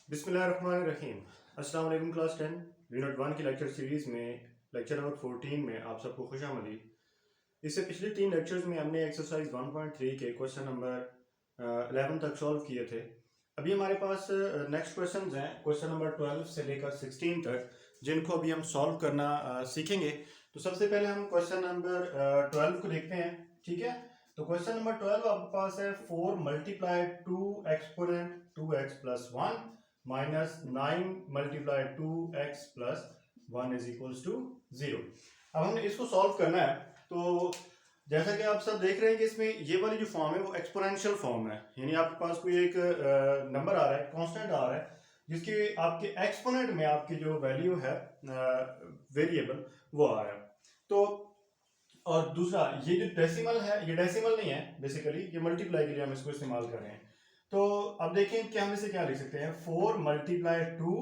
बिस्मिल्लाहिर्रहमानिर्रहीम। अस्सलाम वालेकुम क्लास 10 यूनिट 1 की लेक्चर सीरीज़ में लेक्चर नंबर 14 में आप सबको खुशामदीद। इससे पिछले 3 लेक्चर्स में हमने एक्सरसाइज 1.3 के क्वेश्चन नंबर 11 तक सॉल्व किए थे। अभी हमारे पास नेक्स्ट क्वेश्चंस हैं क्वेश्चन नंबर 12 से लेकर 16 तक, जिनको अभी हम सॉल्व करना सीखेंगे। तो सबसे पहले हम क्वेश्चन नंबर 12 को देखते हैं। ठीक है, तो क्वेश्चन नंबर 12 आपके पास है 4 multiply 2 exponent 2x plus 1 minus 9 multiply 2x plus 1 is equals to 0। अब हमने इसको सॉल्व करना है। तो जैसा कि आप सब देख रहे हैं कि इसमें ये वाली जो फॉर्म है वो एक्सपोनेंशियल फॉर्म है, यानी आपके पास कोई एक नंबर आ रहा है, कांस्टेंट आ रहा है, जिसकी आपके एक्सपोनेंट में आपकी जो वैल्यू है वेरिएबल वो आ रहा है। तो और दूसरा ये जो डेसिमल है, ये डेसिमल नहीं है, बेसिकली ये मल्टीप्लाई के लिए हम इसको इस्तेमाल कर रहे हैं। तो अब देखें कि हम इसे क्या लिख सकते हैं, 4 मल्टीप्लाई 2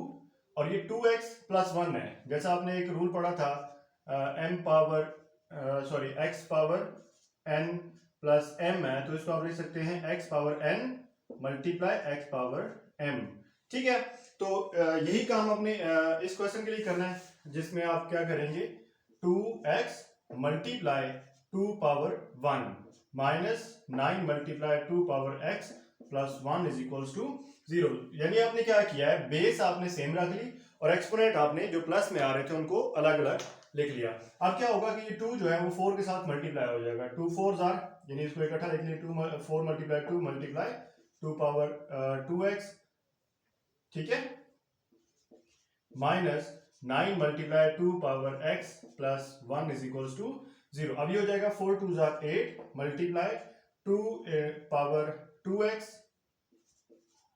और ये 2x प्लस 1 है। जैसा आपने एक रूल पढ़ा था x power n plus m है, तो इसको आप लिख सकते हैं x power n multiply x power m। ठीक है, तो यही काम अपने इस क्वेश्चन के लिए करना है, जिसमें आप क्या करेंगे, 2x multiply 2 power 1 minus 9 multiply 2 power x plus 1 is equals to 0। यानी आपने क्या किया है, बेस आपने सेम रख ली और एक्सपोनेंट आपने जो प्लस में आ रहे थे उनको अलग अलग लिख लिया। अब क्या होगा कि ये 2 जो है वो 4 के साथ मल्टीप्लाई हो जाएगा, 2 4 जार, यानी इसको इकट्ठा लिख लिया, 4 मल्टीप्लाई 2 मल्टीप्लाई 2 पावर 2x, ठीक है, minus 9 multiply 2 power x plus 1 is equals to 0। अब ये हो जाएगा 4 2 जार 8 multiply 2 power 2x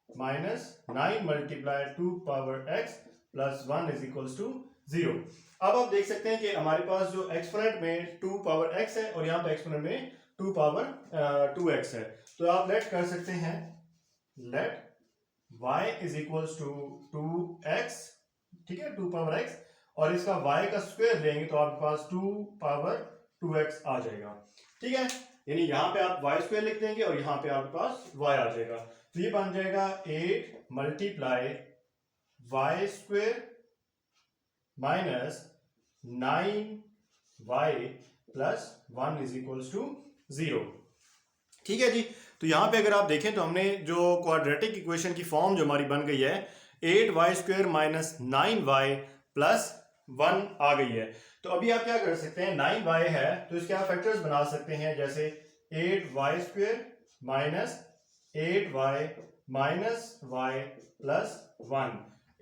minus 9 multiply 2 power x plus 1 is equals to 0। अब आप देख सकते हैं कि हमारे पास जो एक्सपोनेंट में 2 पावर x है और यहाँ पे एक्सपोनेंट में 2 पावर 2x है, तो आप लेट कर सकते हैं, let y is equals to 2x, ठीक है, 2 पावर x, और इसका y का स्क्वायर लेंगे तो आपके पास 2 पावर 2x आ जाएगा। ठीक है, यानी यहां पे आप y स्क्वायर लिख देंगे और यहां पे आपके पास y आ जाएगा, तो ये बन जाएगा 8 multiply y square minus 9y plus 1 is equals to 0। ठीक है जी, तो यहां पे अगर आप देखें तो हमने जो क्वाड्रेटिक इक्वेशन की फॉर्म जो हमारी बन गई है 8y square minus 9y plus 1 आ गई है। तो अभी आप क्या कर सकते हैं, 9y है तो इसके आप फैक्टर्स बना सकते हैं, जैसे 8y square minus 8y minus y plus 1,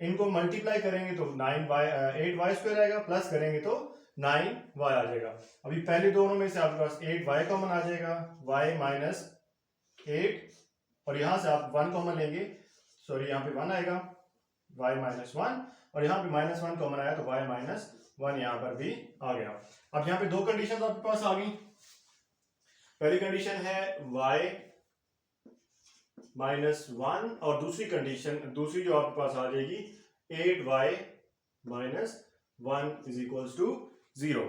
इनको मल्टीप्लाई करेंगे तो 8y स्क्वायर आएगा, प्लस करेंगे तो 9y आ जाएगा। अभी पहले दोनों में से आपके पास 8y कॉमन आ जाएगा, y माइनस 8, और यहां से आप 1 कॉमन लेंगे, सॉरी यहाँ पे 1 आएगा, y माइनस 1, और यहाँ पे माइनस 1 कॉमन आया तो y माइनस 1 यहाँ पर भी आ गया। अब यहाँ पे दो कंडीशन आपके पास आ गई। पहली कंडीशन है y माइनस 1, और दूसरी कंडीशन, दूसरी जो आपके पास आ जाएगी 8y minus 1 is equals to 0।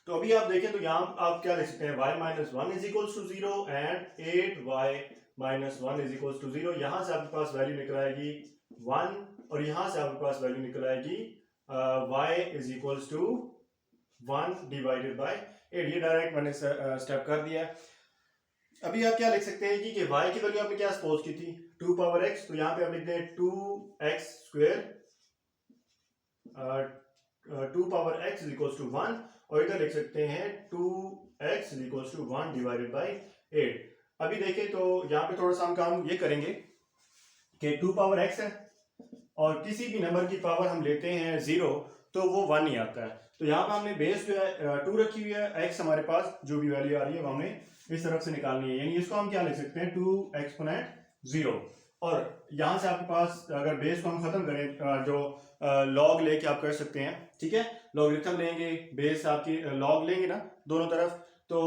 तो अभी आप देखें तो यहां आप क्या लिख सकते हैं, y minus 1 is equals to 0 and 8y minus 1 is equals to 0। यहां से आपके पास वैल्यू निकल आएगी 1, और यहां से आपके पास वैल्यू निकल आएगी y is equals to 1 divided by 8। ये डायरेक्ट मैंने स्टेप कर दिया है। अभी आप क्या लिख सकते हैं कि y की वैल्यू आपने क्या सपोज की थी, 2 पावर x, तो यहां पे आप लिखते हैं 2x square 2 power x is equals to 1, और इधर लिख सकते हैं 2x is equals to 1 divided by 8। अभी देखें तो यहाँ पे थोड़ा सा हम काम ये करेंगे कि 2 पावर x है और किसी भी नंबर की पावर हम लेते हैं 0 तो वो 1 ही आता है। तो यहाँ पे हमने बेस जो है 2 रखी हुई है, x हमारे पास जो भी वैल्यू आ रही है वो हमने इस तरफ से निकालनी है, यानी इसको हम क्या लिख सकते हैं 2 एक्सपोनेंट 0। और यहां से आपके पास अगर बेस को हम खत्म करें जो लॉग लेके आप कर सकते हैं, ठीक है, लॉगरिथम लेंगे, बेस आपकी लॉग लेंगे ना दोनों तरफ, तो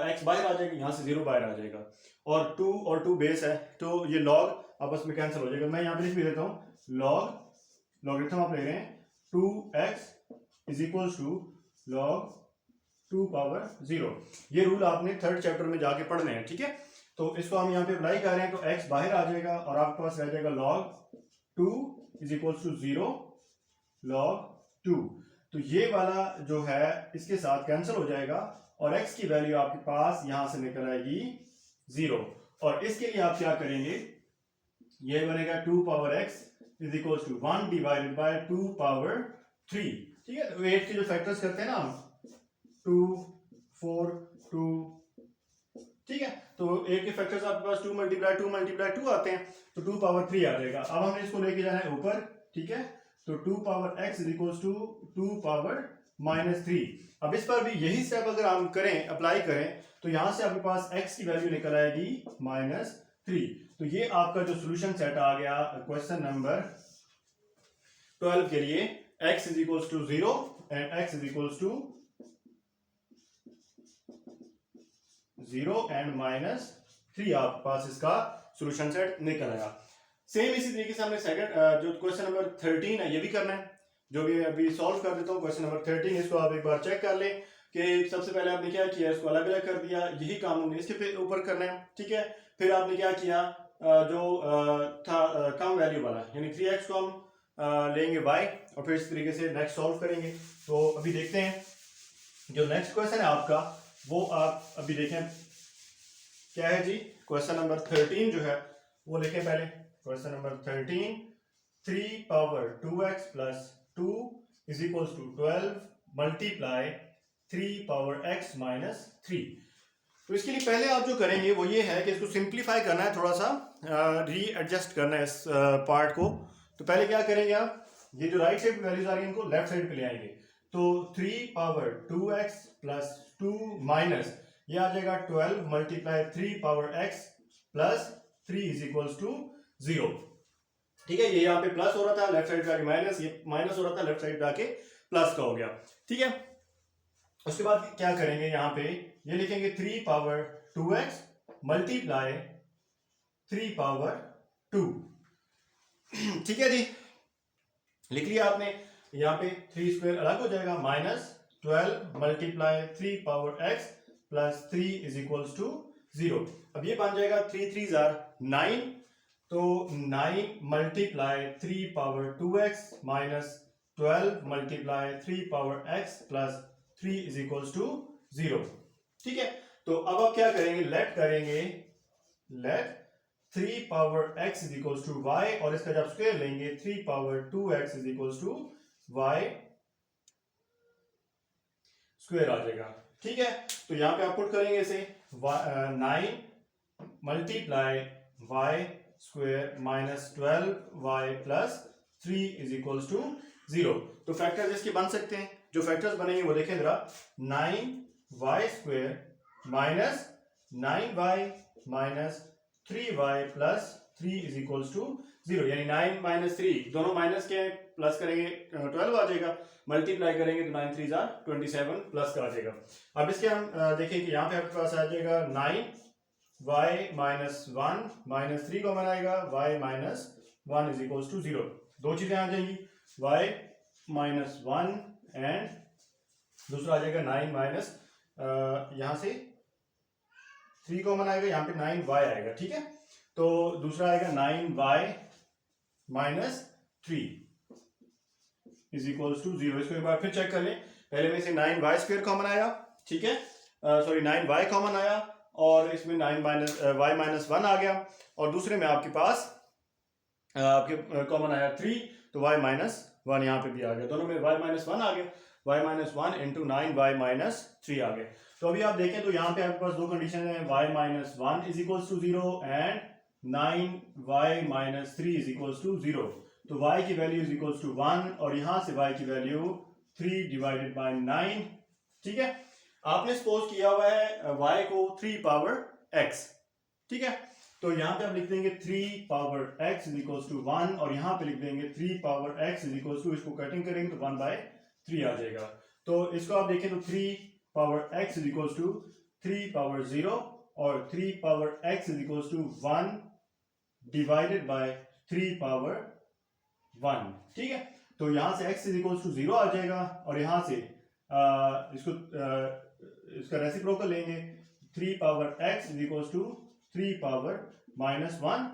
x बाहर आ जाएगा, यहां से 0 बाहर आ जाएगा, और 2 और 2 बेस है तो ये लॉग आपस में कैंसिल हो जाएगा। मैं यहाँ पे लिख भी देता हूँ, लॉगरिथम आप ले रहे हैं 2x is equals to log 2 power 0। ये रूल आपने 3rd चैप्टर में जाके पढ़ने हैं, ठीक है। तो इसको हम यहाँ पे अप्लाई कर रहे हैं तो x बाहर आ जाएगा और आपके पास रह जाएगा log 2 is equal to 0 log 2। तो ये वाला जो है इसके साथ कैंसिल हो जाएगा और x की वैल्यू आपके पास यहां से निकल आएगी 0। और इसके लिए आप क्या करेंगे, ये बनेगा 2 power x is equal to 1 divided by 2 power 3। ठीक है, 8 के जो फैक्टर्स करते हैं ना हम 2 4 2, ठीक है, तो 8 के फैक्टर्स आपके पास 2 मल्टीप्लाई 2 आते हैं तो 2 पावर 3 आ जाएगा। अब हमने इसको लेके जाना है ऊपर, ठीक है, तो 2 power x is equal to 2 power -3। अब इस पर भी यही स्टेप अगर हम करें, अप्लाई करें, तो यहां से आपके पास x की वैल्यू निकल आएगी -3। तो ये आपका जो सोल्यूशन सेट आ गया क्वेश्चन नंबर 12 के लिए, x is equal to 0 and x is equal to 0 and -3 आपके पास इसका सोल्यूशन सेट निकल आया। सेम इसी तरीके से हमने सेकंड जो क्वेश्चन नंबर 13 है ये भी करना है, जो भी अभी सॉल्व कर देता हूँ। क्वेश्चन नंबर 13 इसको आप एक बार चेक कर लें कि सबसे पहले आपने क्या किया, इसको अलग अलग कर दिया, यही काम हमने इसके ऊपर करना है, ठीक है। फिर आपने क्या किया, जो था कम वैल्यू वाला यानी 3x को हम लेंगे y और फिर इस तरीके से नेक्स्ट सॉल्व करेंगे। तो अभी देखते हैं जो नेक्स्ट क्वेश्चन है आपका, वो आप अभी देखें क्या है जी। क्वेश्चन नंबर 13 जो है वो लिखें पहले। Question number 13, 3 power 2x plus 2 is equal to 12 multiply 3 power x minus 3। तो इसके लिए पहले आप जो करेंगे वो ये है कि इसको सिंप्लीफाई करना है, थोड़ा सा रीएडजस्ट करना है इस पार्ट को। तो पहले क्या करेंगे आप, ये जो राइट साइड वैल्यूज आ रही है इनको लेफ्ट साइड पे ले आएंगे। तो 3 पावर 2x प्लस 2 माइनस ये आ जाएगा 12 multiply 3 power x plus 3 is equal to 0। ठीक है, ये यहाँ पे प्लस हो रहा था, लेफ्ट साइड पे आके माइनस, ये माइनस हो रहा था, लेफ्ट साइड पे आके प्लस का हो गया। ठीक है, उसके बाद क्या करेंगे, यहाँ पे ये लिखेंगे 3 पावर 2x मल्टीप्लाई 3 पावर 2। ठीक है जी, लिख लिया आपने। यहाँ पे 3 स्क्वायर अलग हो जाएगा, minus 12 multiply 3 power x plus 3 is equal to 0। अब ये बन जाएगा 3 3 जार 9, तो 9 multiply 3 power 2x minus 12 multiply 3 power x plus 3 is equal to 0। ठीक है, तो अब आप क्या करेंगे, लेट करेंगे, let 3 power x is equal to y और इसका जब स्क्वायर लेंगे 3 power 2x is equal to y square आ जाएगा। ठीक है, तो यहां पे आप पुट करेंगे इसे 9 multiply y square minus 12y plus 3 is equal to 0। तो फैक्टर्स इसके बन सकते हैं, जो फैक्टर्स बनेंगे वो देखें जरा, 9y square minus 9y minus 3y plus 3 is equal to 0, यानी 9 माइनस 3 दोनों माइनस के प्लस करेंगे 12 आ जाएगा, मल्टीप्लाई करेंगे तो 9 3 जार 27 प्लस का आ जाएगा। अब इसके हम देखें कि यहाँ पे आपके पास आ जाएगा 9y माइनस 1 माइनस 3 कॉमन आएगा, y minus 1 is equal to 0। दो चीजें आ जाएंगी, y माइनस 1 एंड दूसरा आ जाएगा 9 माइनस यहाँ से 3 कॉमन आएगा, यहाँ पे 9y आएगा। ठीक है, तो दूसरा आएगा 9y minus 3 is equal to 0। इसको एक बार फिर चेक कर लें, पहले में से 9y स्क्वायर कॉमन आया, ठीक है, सॉरी 9y कॉमन आया और इसमें 9 माइनस y माइनस 1 आ गया और दूसरे में आपके पास आपके कॉमन आया 3, तो y माइनस 1 यहाँ पे भी आ गया, दोनों में y माइनस 1 आ गया, y minus 1 into 9y minus 3 आ गए। तो अभी आप देखें तो यहाँ पे आपके पास दो कंडीशन है, y minus 1 is equal to 0 and 9y minus 3 is equal to 0। तो y की वैल्यू इज इक्वल टू 1 और यहां से y की वैल्यू 3 डिवाइडेड बाय 9। ठीक है, आपने सपोज किया हुआ है y को 3 पावर x। ठीक है, तो यहां पे आप लिख देंगे 3 power x is equal to 1 और यहां पे लिख देंगे 3 power x is equal to, इसको कटिंग करेंगे तो 1 बाय 3 आ जाएगा। तो इसको आप देखें तो 3 power x is equal to 3 power 0 और 3 power x is equal to 1 divided by 3 power 1। ठीक है, तो यहां से x इज इक्वल टू 0 आ जाएगा और यहां से इसको इसका रेसिप्रोकल लेंगे, 3 power x is equal to 3 power minus 1,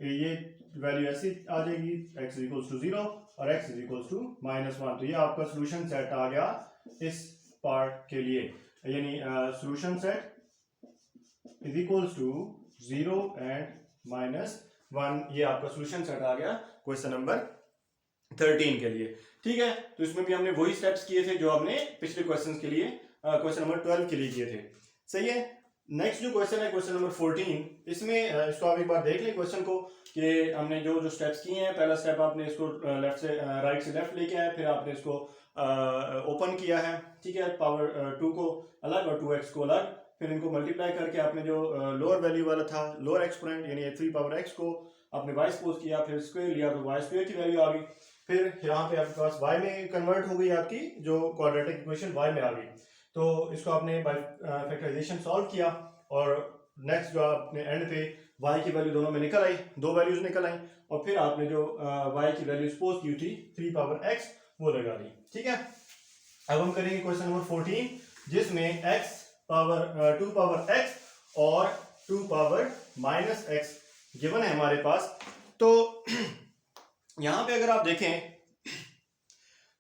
ये वैल्यू ऐसी आ जाएगी, x इज इक्वल्स टू 0 और x इज इक्वल्स टू -1। तो ये आपका सोल्यूशन सेट आ गया इस पार्ट के लिए, यानी solution set is equals to 0 and -1, ये आपका सोल्यूशन सेट आ गया क्वेश्चन नंबर 13 के लिए। ठीक है, तो इसमें भी हमने वही स्टेप्स किए थे जो हमने पिछले क्वेश्चन के लिए क्वेश्चन नंबर 12 के लिए किए थे। सही है। नेक्स्ट जो क्वेश्चन है क्वेश्चन नंबर 14, इसमें इसको आप एक बार देख लें क्वेश्चन को कि हमने जो जो स्टेप्स किए हैं। पहला स्टेप आपने इसको लेफ्ट से राइट से लेफ्ट लेके आए, फिर आपने इसको ओपन किया है। ठीक है, पावर 2 को अलग और 2x को अलग, फिर इनको मल्टीप्लाई करके आपने जो लोअर वैल्यू वाला था, लोअर एक्सपोनेंट यानी 3 पावर x को आपने y सपोज किया, फिर स्क्वायर लिया तो y स्क्वायर की वैल्यू आ गई। फिर यहाँ पे आपके पास y में कन्वर्ट हो गई, आपकी जो क्वाड्रेटिक इक्वेशन y में आ गई। तो इसको आपने बाय फैक्टराइजेशन सॉल्व किया और नेक्स्ट जो आपने एंड पे y की वैल्यू दोनों में निकल आई, दो वैल्यूज निकल आई, और फिर आपने जो y की वैल्यू सपोज की थी 3 पावर x वो लगा दी। ठीक है, अब हम करेंगे क्वेश्चन नंबर 14, जिसमें x पावर 2 पावर x और 2 पावर माइनस x गिवन है हमारे पास। तो यहां पे अगर आप देखें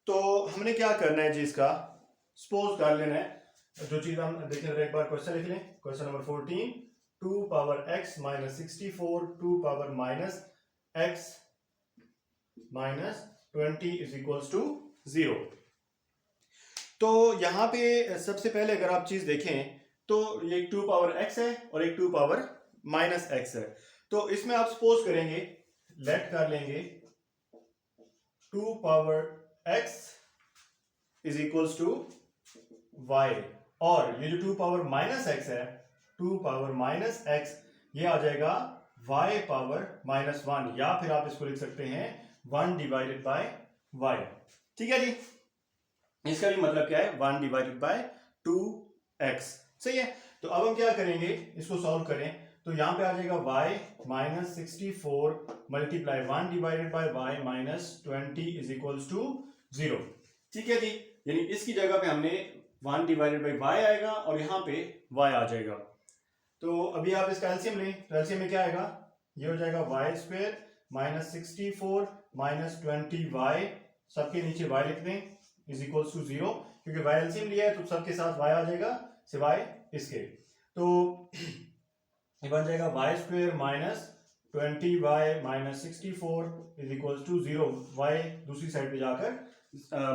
तो हमने क्या करना है जी, इसका सपोज कर लेना है। जो चीज हम देखें, एक बार क्वेश्चन लिख लें, question number 14, 2 power x minus 64 2 power minus x minus 20 is equals to 0। तो यहां पे सबसे पहले अगर आप चीज देखें तो ये 2 पावर x है और एक 2 पावर माइनस x है। तो इसमें आप सपोज करेंगे, लेट कर लेंगे 2 power x is equals to y, और ये जो 2 पावर माइनस x है, 2 पावर माइनस x, ये आ जाएगा y पावर -1, या फिर आप इसको लिख सकते हैं 1 डिवाइडेड बाय y। ठीक है जी, इसका भी मतलब क्या है, 1 डिवाइडेड बाय 2x। सही है। तो अब हम क्या करेंगे, इसको सॉल्व करें तो यहां पे आ जाएगा y minus 64 multiply 1 divided by y minus 20 is equals to 0। ठीक है जी, यानी इसकी जगह पे हमने 1 डिवाइडेड बाय y आएगा और यहाँ पे y आ जाएगा। तो अभी आप इसका एलसीएम लें, तो एलसीएम में क्या आएगा, ये हो जाएगा y square minus 64 minus 20y, सबके नीचे y लिख दें, इज इक्वल्स टू 0, क्योंकि y एलसीएम लिया है तो सबके साथ y आ जाएगा सिवाय इसके। तो ये बन जाएगा y square minus 20y minus 64 is equals to 0। y दूसरी साइड पे जाकर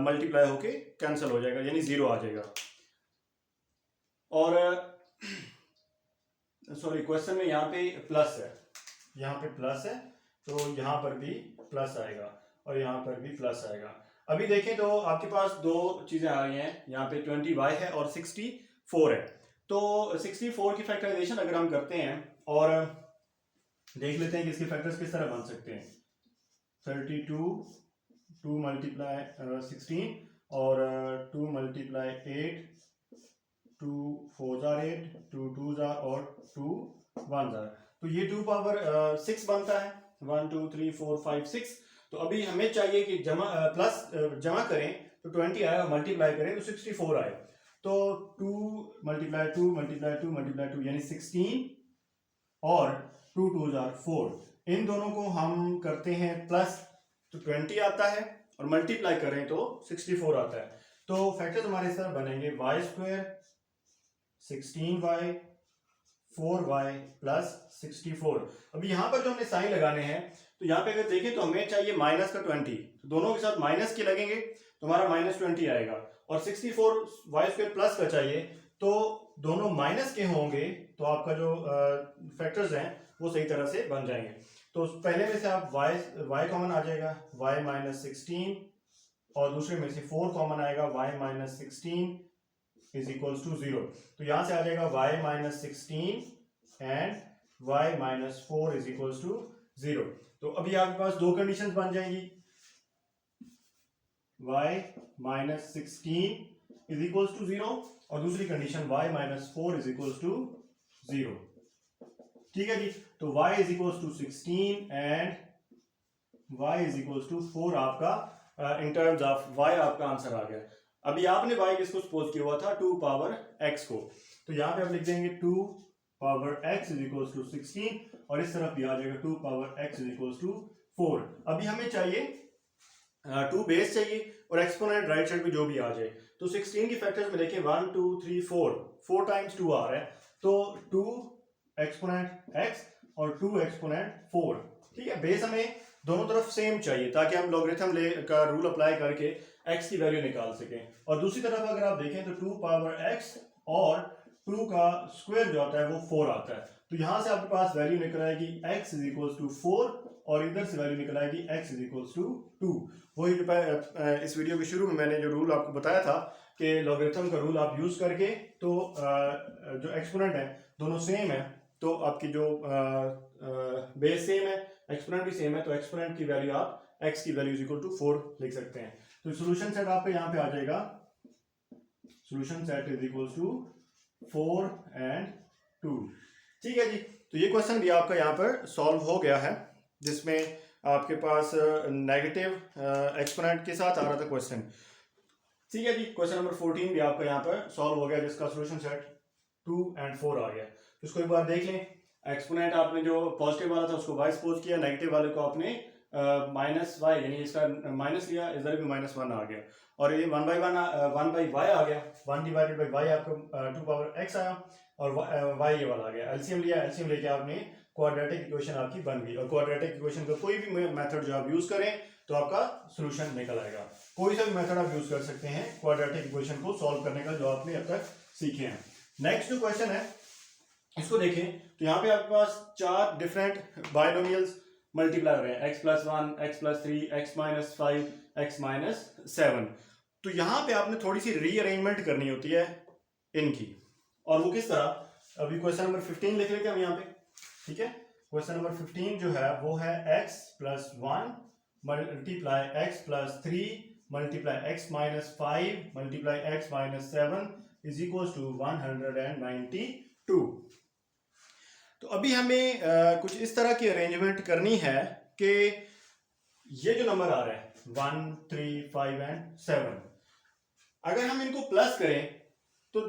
मल्टीप्लाई होके कैंसिल हो जाएगा, यानी 0 आ जाएगा। और सॉरी, क्वेश्चन में यहाँ पे प्लस है, यहाँ पे प्लस है, तो यहाँ पर भी प्लस आएगा और यहाँ पर भी प्लस आएगा। अभी देखें तो आपके पास दो चीजें आ रही हैं, यहाँ पे 20y है और 64 है। तो 64 की फैक्टराइजेशन अगर हम करते हैं और देख लेते हैं कि इसके फैक्टर्स किस तरह बन सकते हैं। 32 2 मल्टीप्लाई 16 और 2 मल्टीप्लाई 8, 2 4 8, 2 2 और 2 1 जार, तो ये 2 पावर 6 बनता है, 1 2 3 4 5 6। तो अभी हमें चाहिए कि जमा करें तो 20 आए और मल्टीप्लाई करें तो 64 आए। तो 2 मल्टीप्लाई 2 मल्टीप्लाई 2 मल्टीप्लाई 2 यानी 16 और 2 2 जार 4, इन दोनों को हम करते हैं प्लस तो 20 आता है और मल्टीप्लाई करें तो 64 आता है। तो फैक्टर्स हमारे इस तरह बनेंगे y square 16y 4y plus 64। अभी यहाँ पर जो हमने साइन लगाने हैं, तो यहाँ पे अगर देखें तो हमें चाहिए माइनस का 20, तो दोनों के साथ माइनस के लगेंगे तो हमारा माइनस 20 आएगा, और 64 y स्क्वायर प्लस का चाहिए तो दोनों माइनस के होंगे, तो आपका जो फैक्टर्स हैं वो सही तरह से बन जाएंगे। तो पहले में से आप y कॉमन आ जाएगा, y माइनस 16, और दूसरे में से 4 कॉमन आएगा, y minus 16 is equals to 0। तो यहां से आ जाएगा y minus 16 and y minus 4 is equals to 0। तो अभी आपके पास दो कंडीशंस बन जाएंगी, y minus 16 is equals to 0 और दूसरी condition y minus 4 is equals to 0। ठीक है जी, तो y is equals to 16 and y is equals to 4 आपका इन टर्म्स ऑफ y आपका आंसर आ गया। अभी आपने y किसको सपोज किया हुआ था, 2 पावर x को, तो यहां पे आप लिख देंगे 2 power x is equals to 16 और इस तरफ भी आ जाएगा 2 power x is equals to 4। अभी हमें चाहिए 2 बेस चाहिए और एक्सपोनेंट राइट साइड पे जो भी आ जाए। तो 16 की फैक्टर्स में देखें 1 2 3 4 टाइम्स 2 आ रहा है, तो 2 एक्सपोनेंट x और 2 एक्सपोनेंट 4। ठीक है, बेस हमें दोनों तरफ सेम चाहिए ताकि हम लॉगरिथम का रूल अप्लाई करके x की वैल्यू निकाल सकें। और दूसरी तरफ अगर आप देखें तो 2 पावर x और 2 का स्क्वायर जो आता है वो 4 आता है, तो यहां से आपके पास वैल्यू निकल आएगी x इज इक्वल्स टू 4 और इधर से वैल्यू निकल आएगी x इज इक्वल्स टू 2। वही जो इस वीडियो के शुरू में मैंने जो रूल आपको बताया था कि लॉगरिथम का रूल आप यूज करके तो जो एक्सपोनेंट है दोनों सेम है, तो आपकी जो बेस सेम है, एक्सपोनेंट भी सेम है, तो एक्सपोनेंट की वैल्यू आप x की वैल्यू इज इक्वल टू 4 लिख सकते हैं। तो सॉल्यूशन सेट आपका यहाँ पे आ जाएगा, solution set is equal to 4 and 2। ठीक है जी, तो ये क्वेश्चन भी आपका यहाँ पर सॉल्व हो गया है, जिसमें आपके पास नेगेटिव एक्सपोनेंट के साथ आ रहा था क्वेश्चन। ठीक है जी, क्वेश्चन नंबर 14 भी आपका यहाँ पर सॉल्व हो गया, जिसका सॉल्यूशन सेट 2 एंड 4 आ गया। तो इसको एक बार देख लें। एक्सपोनेंट आपने जो पॉजिटिव वाला था उसको वाई सपोज किया, नेगेटिव वाले को आपने माइनस वाई, यानी इसका माइनस लिया, इधर भी -1 आ गया, और ये 1 बाई वाई आ गया, 1 डिवाइडेड बाई वाई आपको 2 पावर x आया, और वाई ये वाला आ गया। एलसीएम लिया, एलसीएम लेके आपने क्वाड्रेटिक इक्वेशन आपकी बन गई। और क्वाड्रेटिक इक्वेशन का कोई भी मेथड जो आप यूज करें तो आपका सॉल्यूशन निकल आएगा। कोई सा भी मेथड आप यूज कर सकते हैं क्वाड्रेटिक इक्वेशन को सॉल्व करने का, जो आपने अब तक सीखे हैं। नेक्स्ट जो क्वेश्चन है इसको देखें, तो यहाँ पे आपके पास 4 डिफरेंट बाइनोमियल्स मल्टीप्लाई हो रहे हैं, x plus 1, x plus 3, x minus 5, x minus 7। तो यहाँ पे आपने थोड़ी सी रीअरेंजमेंट करनी होती है इनकी, और वो किस तरह, अभी क्वेश्चन नंबर 15 लिख लेते हैं हम यहाँ पे। ठीक है, क्वेश्चन नंबर 15 जो है वो है x plus 1 multiply x plus 3 multiply x minus 5 multiply x minus 7 is equal to 192। तो अभी हमें कुछ इस तरह की अरेंजमेंट करनी है कि ये जो नंबर आ रहा है 1 3 5 एंड 7, अगर हम इनको प्लस करें तो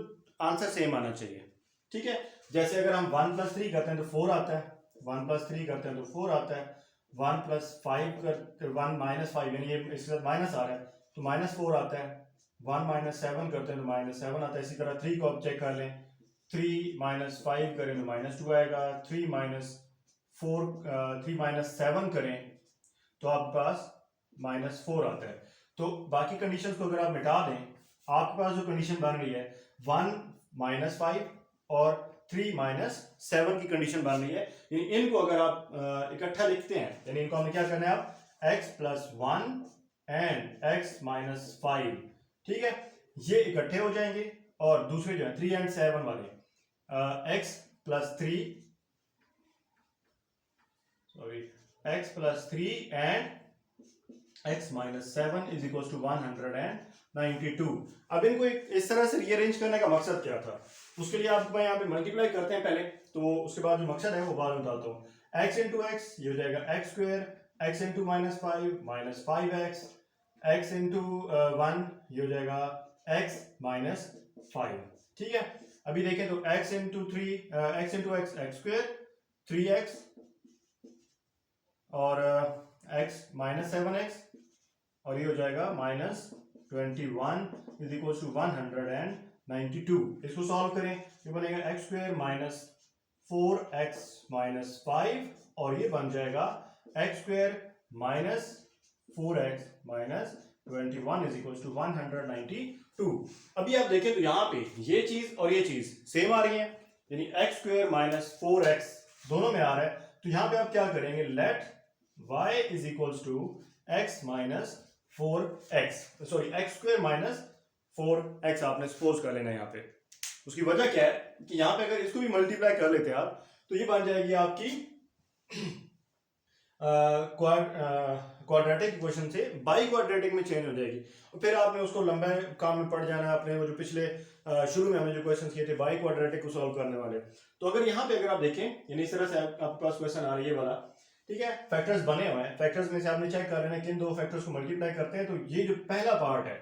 आंसर सेम आना चाहिए। ठीक है, जैसे अगर हम 1 प्लस 3 करते हैं तो 4 आता है, 1 प्लस 3 करते हैं तो 4 आता है, 1 प्लस 5 कर 1 माइनस 5, यानी ये इसके साथ माइनस आ रहा है तो -4 आता है, 1 माइनस 7 करते हैं तो -7 आता है। इसी तरह 3 को आप चेक कर लें, 3 माइनस 5 करें तो -2 आएगा, 3 माइनस 7 करें तो आपके पास -4 आता है। तो बाकी कंडीशंस को अगर आप मिटा दें, आपके पास जो कंडीशन बन रही है 1 माइनस 5 और 3 माइनस 7 की कंडीशन बन रही है। यानी इनको अगर आप इकट्ठा लिखते हैं, यानी इनको हमें क्या करना है, आप x plus 1 and x minus 5, ठीक है, ये इकट्ठे हो जाएंगे, और दूसरे जो है 3 एंड 7 वाले x plus 3 and x minus 7 is equal to 192। अब इनको इस तरह से रीअरेंज करने का मकसद क्या था, उसके लिए आप यहाँ पे मल्टीप्लाई करते हैं पहले, तो उसके बाद जो मकसद है वो बाद में बताता हूँ। x इंटू एक्स ये हो जाएगा x square, x into minus 5x, x into 1 ये हो जाएगा x माइनस 5। ठीक है, अभी देखें तो x into 3 x into x x square 3x और x माइनस 7x, और ये हो जाएगा -21 इज इक्वल टू 192। इसको सॉल्व करें, ये बनेगा x square minus 4x minus 5, और ये बन जाएगा x square minus 4x minus 21 is equal to 192। अभी आप देखें तो यहाँ पे ये चीज और ये चीज सेम आ रही है, यानी x स्क्वायर माइनस 4x दोनों में आ रहा है। तो यहाँ पे आप क्या करेंगे, let y is equal to x minus 4x, sorry x square minus 4x आपने सपोज कर लेना है यहाँ पे। उसकी वजह क्या है कि यहाँ पे अगर इसको भी मल्टीप्लाई कर लेते हैं आप, तो ये बन जाएगी आपकी क्वाड्रेटिक इक्वेशन से बाई क्वाड्रेटिक में चेंज हो जाएगी, और फिर आपने उसको लंबे काम में पड़ जाना है अपने, वो जो पिछले शुरू में हमने जो क्वेश्चन किए थे बाई क्वाड्रेटिक को सॉल्व करने वाले। तो अगर यहाँ पे अगर आप देखें, यानी इस तरह से आपके पास क्वेश्चन आ रही है वाला, ठीक है, फैक्टर्स बने हुए हैं, फैक्टर्स में से आपने चेक कर लेना है किन दो फैक्टर्स को मल्टीप्लाई करते हैं। तो ये जो पहला पार्ट है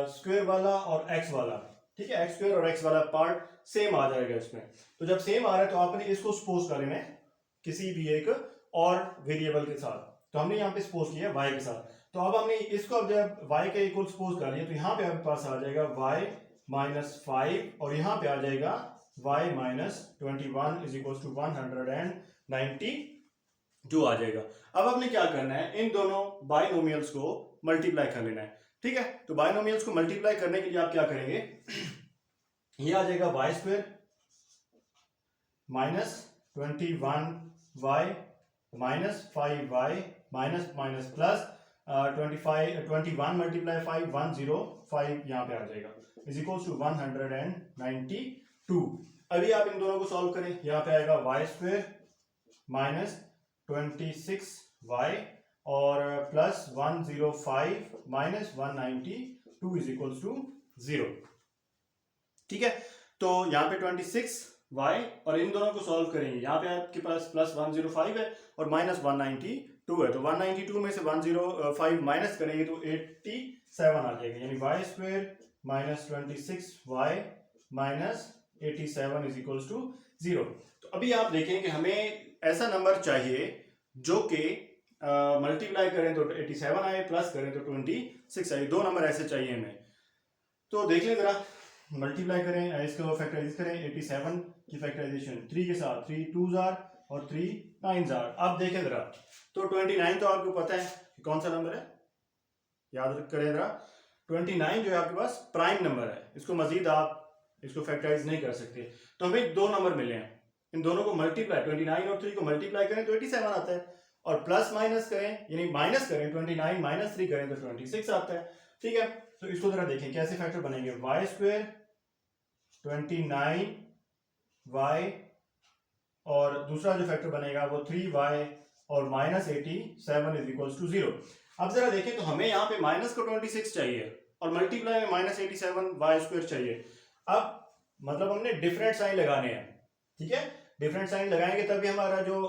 स्क्वायर वाला और एक्स वाला, ठीक है, एक्स स्क्वायर और एक्स वाला पार्ट सेम आ जाएगा इसमें। तो जब सेम आ रहा है तो आपने इसको सपोज कर लेना है किसी भी एक और वेरिएबल के साथ। तो हमने यहाँ पे सपोज किया y के साथ। तो अब हमने इसको अब जब y के इक्वल सपोज कर लिया तो यहाँ पे आपके पास आ जाएगा y माइनस 5 और यहाँ पे आ जाएगा y minus 21 is equal to 192 आ जाएगा। अब आपने क्या करना है, इन दोनों बाइनोमियल्स को मल्टीप्लाई कर लेना है। ठीक है, तो बाइनोमियल्स को मल्टीप्लाई करने के लिए आप क्या करेंगे, ये आ जाएगा y square minus 21y minus 5y minus minus plus 21 multiply 5 105 यहाँ पे आ जाएगा इज इक्वल टू 192। अभी आप इन दोनों को सॉल्व करें, यहाँ पे आएगा y स्क्वायर माइनस 26y और plus 105 minus 192 is equal to 0। ठीक है, तो यहाँ पे 26y और इन दोनों को सॉल्व करेंगे, यहाँ पे आपके पास प्लस 105 है और माइनस 192 है। तो 192 में से 105 माइनस करेंगे तो 87 आ जाएगा, यानी y square minus 26y minus 87 is equal to 0। तो अभी आप देखें कि हमें ऐसा नंबर चाहिए जो कि मल्टीप्लाई करें तो 87 आए, प्लस करें तो 26 आए। दो नंबर ऐसे चाहिए हमें। तो देख लें जरा, मल्टीप्लाई करें, इसको फैक्टराइज करें, 87 की फैक्टराइजेशन 3 के साथ, 3 2 और 3 9 अब देखें जरा, तो 29 तो आपको पता है कौन सा नंबर है, याद करें जरा। 29 जो है आपके पास प्राइम नंबर है, इसको मजीद आप इसको फैक्टराइज नहीं कर सकते। तो हमें दो नंबर मिले हैं, इन दोनों को मल्टीप्लाई 29 और 3 को मल्टीप्लाई करें तो 87 आता है, और प्लस माइनस करें यानी माइनस करें 29 माइनस 3 करें तो 26 आता है। ठीक है, तो इसको जरा देखें कैसे फैक्टर बनेंगे। y स्क्वायर 29y और दूसरा जो फैक्टर बनेगा वो 3y और माइनस 87 इज इक्वल टू 0। अब जरा देखें तो हमें यहाँ पे माइनस को 26 चाहिए और मल्टीप्लाई में माइनस 87 y स्क्वायर चाहिए। अब मतलब हमने डिफरेंट साइन लगाने हैं। ठीक है, डिफरेंट साइन लगाएंगे तभी हमारा जो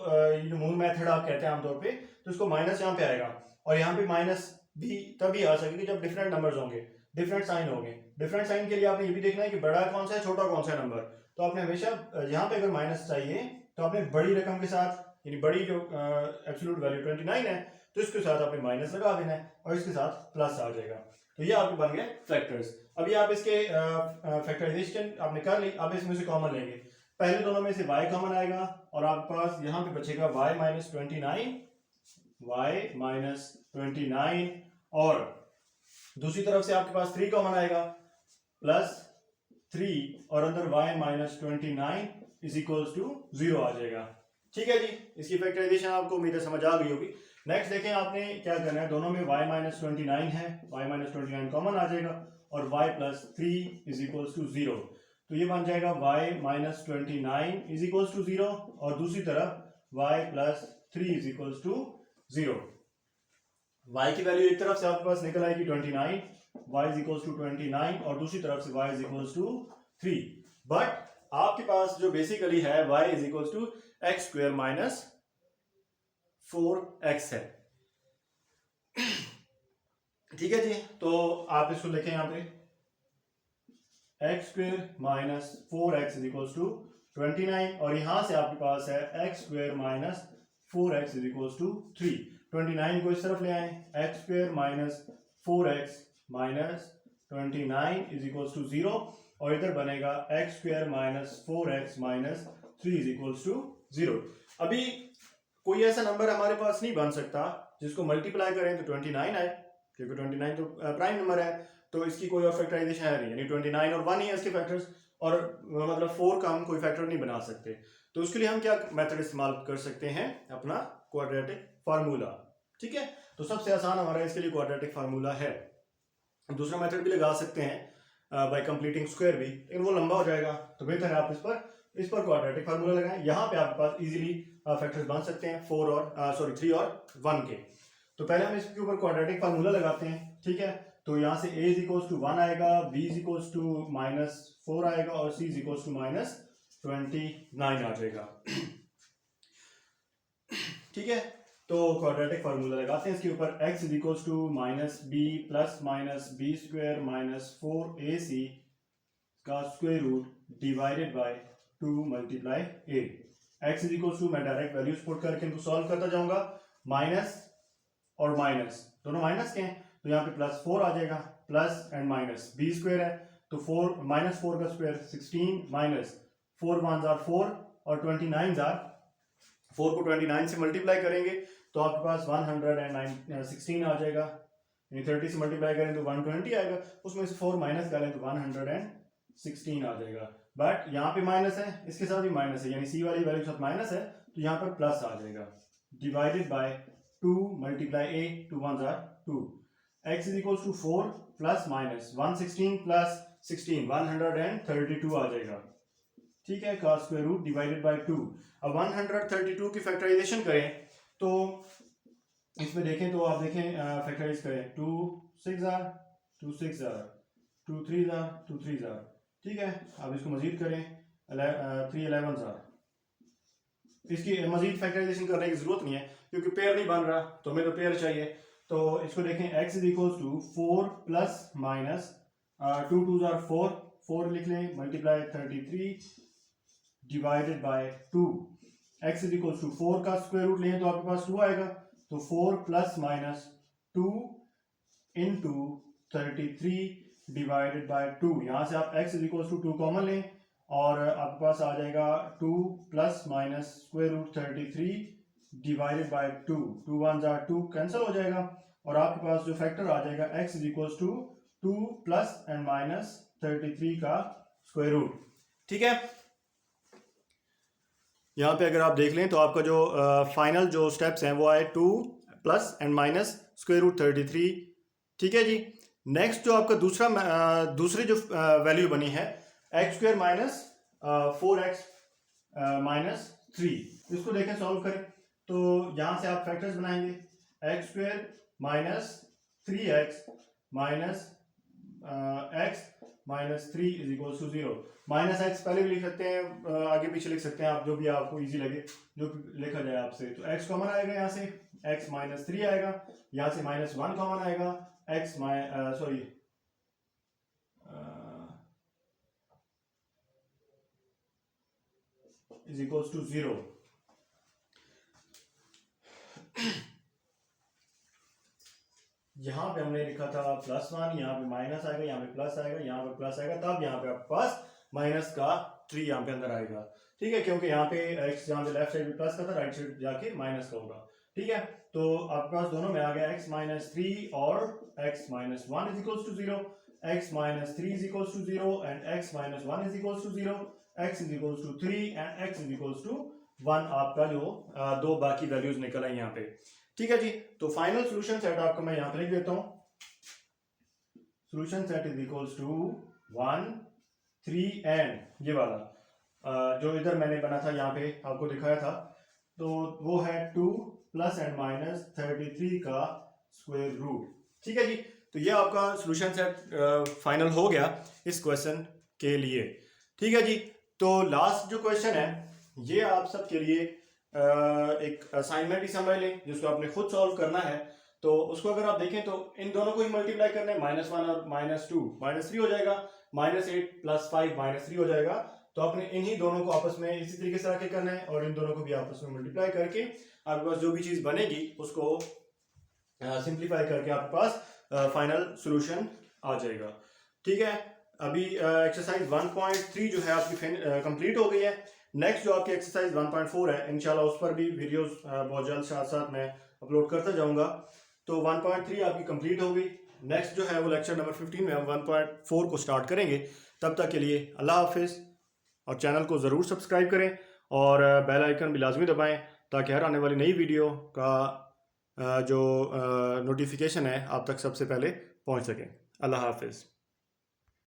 मूव मेथड आप कहते हैं आमतौर पे, तो इसको माइनस यहाँ पे आएगा और यहाँ पे माइनस भी तभी आ सकेगी जब डिफरेंट नंबर्स होंगे, डिफरेंट साइन होंगे। डिफरेंट साइन के लिए आपने ये भी देखना है कि बड़ा कौन सा है, छोटा कौन सा है नंबर। तो आपने हमेशा यहाँ पे अगर माइनस चाहिए तो आपने बड़ी रकम के साथ, यानी बड़ी जो एब्सोल्यूट वैल्यू 29 है, तो इसके साथ आपने माइनस लगा देना है और इसके साथ प्लस आ जाएगा। तो ये आपके बन गए फैक्टर्स। अभी आप इसके फैक्टराइजेशन आपने कर ली, अब इसमें से कॉमन लेंगे। पहले दोनों में से y कॉमन आएगा और आपके पास यहाँ पे बचेगा y माइनस 29 और दूसरी तरफ से आपके पास 3 कॉमन आएगा प्लस 3 और अंदर y minus 29 is equal to 0 आ जाएगा। ठीक है जी, इसकी फैक्टराइजेशन आपको उम्मीद है समझ आ गई होगी। नेक्स्ट देखें आपने क्या करना है, दोनों में y माइनस 29 है, y माइनस 29 कॉमन आ जाएगा और y plus 3 is equal to 0। तो ये बन जाएगा y minus 29 is equal to 0 और दूसरी तरफ y plus 3 is equal to 0। y की वैल्यू एक तरफ से आपके पास निकल आएगी 29, y इज इक्वल टू 29 और दूसरी तरफ से y is equal to 3। But आपके पास जो बेसिकली है y is equal to x square minus 4x है। ठीक है जी, तो आप इसको लिखें यहाँ पे x square minus 4x is equal to 29 और यहां से आपके पास है x square minus 4x is equal to 3। 29 को इस तरफ ले आए, x square minus 4x minus 29 is equal to 0 और इधर बनेगा x square minus 4x minus 3 is equal to 0। अभी कोई ऐसा नंबर हमारे पास नहीं बन सकता जिसको मल्टीप्लाई करें तो 29 आए, क्योंकि 29 तो प्राइम नंबर है, तो इसकी कोई और फैक्टराइजेशन है नहीं, यानी 29 और 1 ही है इसके फैक्टर्स, और मतलब 4 का हम कोई फैक्टर नहीं बना सकते। तो उसके लिए हम क्या मेथड इस्तेमाल कर सकते हैं, अपना क्वाड्रेटिक फार्मूला। ठीक है, तो सबसे आसान हमारा इसके लिए क्वाड्रेटिक फार्मूला है। दूसरा मेथड भी लगा सकते हैं बाय कंप्लीटिंग स्क्वायर भी, लेकिन वो लंबा हो जाएगा, तो बेहतर है आप इस पर क्वाड्रेटिक फार्मूला लगाएं। यहाँ पे आपके पास इजीली फैक्टर्स बन सकते हैं 3 और 1 के। तो पहले हम इसके ऊपर क्वाड्रेटिक फार्मूला लगाते हैं। ठीक है, तो यहाँ से a इज इक्वल्स टू 1 आएगा, b इज इक्वल्स टू -4 आएगा और c इज इक्वल्स टू -29 आ जाएगा। ठीक है, तो क्वाड्रेटिक फार्मूला लगाते हैं इसके ऊपर। x is equals to -b plus -b square -4ac का square root divided by 2 multiply a. X is equal to, मैं डायरेक्ट वैल्यूज पुट करके इनको सॉल्व करता जाऊंगा। माइनस और माइनस दोनों माइनस के हैं, तो यहाँ पे प्लस 4 आ जाएगा, plus and minus b square है तो 4 माइनस 4 का स्क्वायर 16 माइनस 4 1 जार 4 और 29 जार 4 को 29 से मल्टीप्लाई करेंगे तो आपके पास 116 आ जाएगा। 30 से मल्टीप्लाई करें तो 120 आएगा, उसमें से 4 माइनस करें तो 116 आ जाएगा। बट यहाँ पे माइनस है, इसके साथ भी माइनस है, यानी सी वाली वैल्यू के साथ माइनस है तो यहाँ पर प्लस आ जाएगा। डिवाइडेड बाय 2 मल्टीप्लाई ए, 2 1 जार 2। X is equal to 4 plus minus 116 plus 16 132 आ जाएगा। ठीक है, का स्क्वायर रूट डिवाइडेड बाय 2। अब 132 की फैक्टराइजेशन करें तो इसमें देखें तो आप देखें फैक्टराइज करें 2 6 जार 2 6 जार 2 3 जार 2 3 जार। ठीक है, अब इसको मजीद करें 3 11 जार। इसकी मजीद फैक्टराइजेशन करने की जरूरत नहीं है क्योंकि पेयर नहीं बन रहा, तो हमें तो पेयर चाहिए। तो इसको देखें x is equal to 4 plus minus 2 2 जार 4 4 लिख लें multiply 33 divided by 2। x is equal to 4 का स्क्वायर रूट लें तो आपके पास 2 आएगा, तो 4 plus minus 2 into 33 divided by 2। यहाँ से आप x is equal to 2 common लें और आपके पास आ जाएगा 2 plus minus square root 33 divided by 2। 2 1 जार 2 कैंसिल हो जाएगा और आपके पास जो फैक्टर आ जाएगा x is equal to 2 plus and minus 33 का स्क्वायर रूट। ठीक है, यहाँ पे अगर आप देख लें तो आपका जो फाइनल जो स्टेप्स हैं वो आए 2 plus and minus square root 33। ठीक है जी, नेक्स्ट जो आपका दूसरी जो वैल्यू बनी है x square minus 4x minus 3, इसको देखें सॉल्व करें तो यहाँ से आप फैक्टर्स बनाएंगे x square minus 3x minus x minus 3 is equal to 0। Minus x पहले भी लिख सकते हैं, आगे पीछे लिख सकते हैं आप, जो भी आपको इजी लगे जो लिखा जाए आपसे। तो x कॉमन आएगा, यहाँ से x माइनस 3 आएगा, यहाँ से माइनस 1 कॉमन आएगा, x sorry is equal to 0। यहाँ पे हमने लिखा था +1, यहाँ पे माइनस आएगा, यहाँ पे प्लस आएगा, यहाँ पे प्लस आएगा, तब यहाँ पे आपके पास माइनस का 3 यहाँ पे अंदर आएगा। ठीक है, क्योंकि यहाँ पे x यहाँ पे लेफ्ट साइड में प्लस का था, राइट साइड जाके माइनस का होगा। ठीक है, तो आपके पास दोनों में आ गया x माइनस 3 और x minus 1 is equal to 0, x minus 3 is equal to 0 and x minus 1 is equal to 0, x is equal to 3 and x is equal to 1। आपका जो दो बाकी वैल्यूज निकल आई यहाँ पे। ठीक है जी, तो फाइनल सोल्यूशन सेट आपको मैं यहाँ पे लिख देता हूँ। Solution set is equals to 1 3 and ये वाला जो इधर मैंने बना था यहाँ पे आपको दिखाया था, तो वो है 2 प्लस एंड माइनस 33 का स्क्वायर रूट। ठीक है जी, तो ये आपका सोल्यूशन सेट फाइनल हो गया इस क्वेश्चन के लिए। ठीक है जी, तो लास्ट जो क्वेश्चन है ये आप सब के लिए एक असाइनमेंट ही समझ लें जिसको आपने खुद सॉल्व करना है। तो उसको अगर आप देखें तो इन दोनों को ही मल्टीप्लाई करना है, -1 और -2 -3 हो जाएगा, -8 + 5 -3 हो जाएगा। तो आपने इन्हीं दोनों को आपस में इसी तरीके से रखे करना है और इन दोनों को भी आपस में मल्टीप्लाई करके आपके पास जो भी चीज़ बनेगी उसको सिंप्लीफाई करके आपके पास फाइनल सोल्यूशन आ जाएगा। ठीक है, अभी एक्सरसाइज 1.3 जो है आपकी कंप्लीट हो गई है। नेक्स्ट जो आपकी एक्सरसाइज 1.4 है, इंशाल्लाह उस पर भी वीडियोस बहुत जल्द साथ साथ मैं अपलोड करता जाऊंगा। तो 1.3 आपकी कंप्लीट हो गई। नेक्स्ट जो है वो लेक्चर नंबर 15 में हम 1.4 को स्टार्ट करेंगे। तब तक के लिए अल्लाह हाफिज़, और चैनल को ज़रूर सब्सक्राइब करें और बेल आइकन भी लाजमी दबाएं ताकि हर आने वाली नई वीडियो का जो नोटिफिकेशन है आप तक सबसे पहले पहुंच सके। अल्लाह हाफिज़।